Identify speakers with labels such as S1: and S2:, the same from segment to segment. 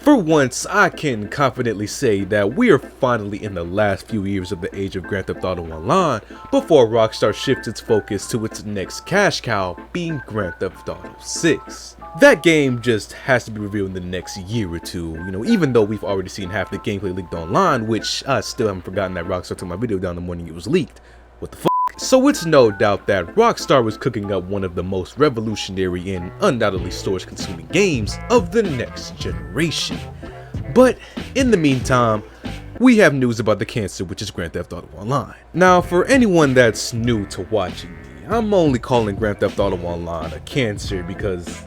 S1: For once, I can confidently say that we are finally in the last few years of the age of Grand Theft Auto Online before Rockstar shifts its focus to its next cash cow, being Grand Theft Auto 6. That game just has to be revealed in the next year or two, even though we've already seen half the gameplay leaked online, which I still haven't forgotten that Rockstar took my video down the morning it was leaked. What the f***? So it's no doubt that Rockstar was cooking up one of the most revolutionary and undoubtedly storage consuming games of the next generation. But in the meantime, we have news about the cancer, which is Grand Theft Auto Online. Now, for anyone that's new to watching me, I'm only calling Grand Theft Auto Online a cancer because,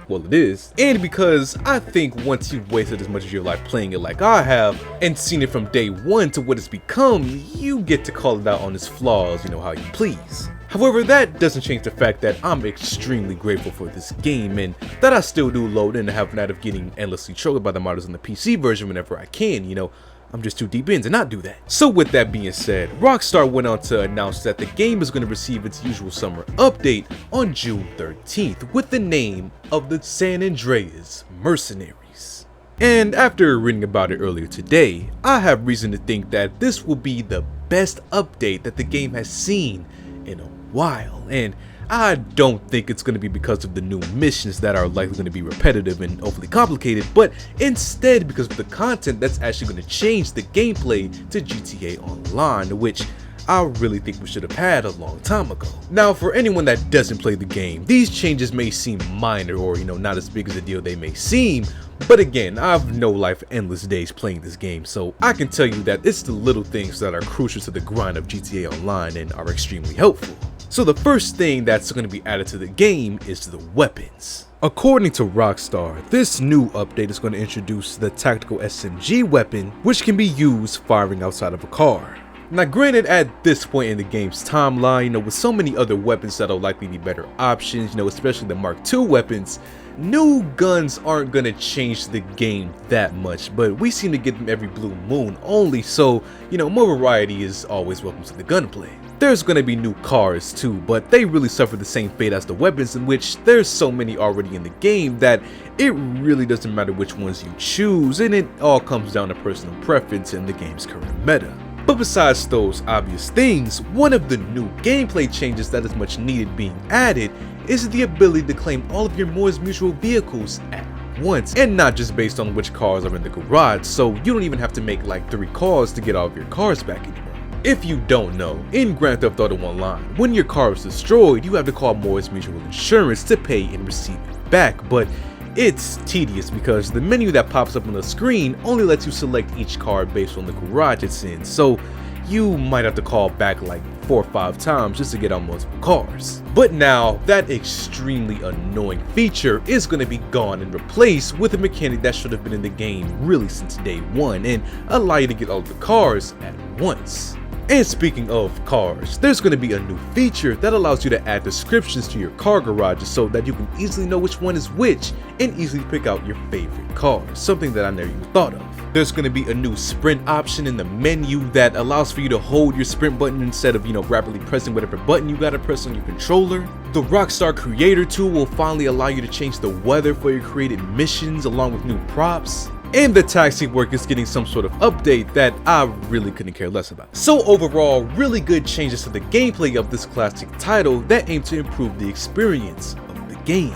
S1: well, it is, and because I think once you've wasted as much of your life playing it like I have, and seen it from day one to what it's become, you get to call it out on its flaws, how you please. However, that doesn't change the fact that I'm extremely grateful for this game, and that I still do load in and have a habit of getting endlessly trolled by the modders on the PC version whenever I can, I'm just too deep in to not do that. So with that being said, Rockstar went on to announce that the game is going to receive its usual summer update on June 13th with the name of the San Andreas Mercenaries. And after reading about it earlier today, I have reason to think that this will be the best update that the game has seen in a while, and I don't think it's going to be because of the new missions that are likely going to be repetitive and overly complicated, but instead because of the content that's actually going to change the gameplay to GTA Online, which I really think we should have had a long time ago. Now, for anyone that doesn't play the game, these changes may seem minor or, not as big as a deal they may seem, but again, I've no life endless days playing this game, so I can tell you that it's the little things that are crucial to the grind of GTA Online and are extremely helpful. So the first thing that's going to be added to the game is the weapons. According to Rockstar, this new update is going to introduce the tactical SMG weapon, which can be used firing outside of a car. Now granted, at this point in the game's timeline, with so many other weapons that'll likely be better options, especially the Mark II weapons, new guns aren't gonna change the game that much, but we seem to get them every blue moon only, so, more variety is always welcome to the gunplay. There's gonna be new cars too, but they really suffer the same fate as the weapons, in which there's so many already in the game that it really doesn't matter which ones you choose, and it all comes down to personal preference in the game's current meta. But besides those obvious things, one of the new gameplay changes that is much needed being added is the ability to claim all of your Ms. Mutual vehicles at once, and not just based on which cars are in the garage, so you don't even have to make like 3 calls to get all of your cars back anymore. If you don't know, in Grand Theft Auto Online, when your car is destroyed, you have to call Ms. Mutual Insurance to pay and receive it back, but it's tedious because the menu that pops up on the screen only lets you select each car based on the garage it's in, so you might have to call back like 4 or 5 times just to get on multiple cars. But now, that extremely annoying feature is going to be gone and replaced with a mechanic that should have been in the game really since day one and allow you to get all of the cars at once. And speaking of cars, there's going to be a new feature that allows you to add descriptions to your car garages so that you can easily know which one is which and easily pick out your favorite cars, something that I never even thought of. There's going to be a new sprint option in the menu that allows for you to hold your sprint button instead of, rapidly pressing whatever button you gotta press on your controller. The Rockstar Creator tool will finally allow you to change the weather for your created missions along with new props. And the taxi work is getting some sort of update that I really couldn't care less about. So overall, really good changes to the gameplay of this classic title that aim to improve the experience of the game.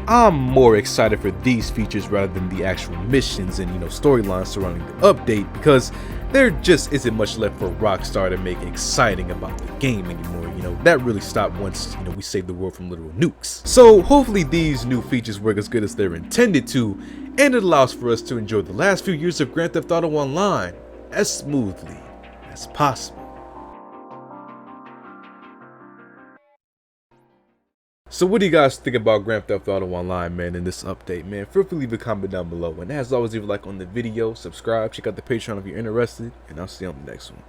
S1: I'm more excited for these features rather than the actual missions and storylines surrounding the update, because there just isn't much left for Rockstar to make exciting about the game anymore. That really stopped once we saved the world from literal nukes. So hopefully these new features work as good as they're intended to, and it allows for us to enjoy the last few years of Grand Theft Auto Online as smoothly as possible. So what do you guys think about Grand Theft Auto Online, man, in this update, man? Feel free to leave a comment down below, and as always, leave a like on the video, subscribe, check out the Patreon if you're interested, and I'll see you on the next one.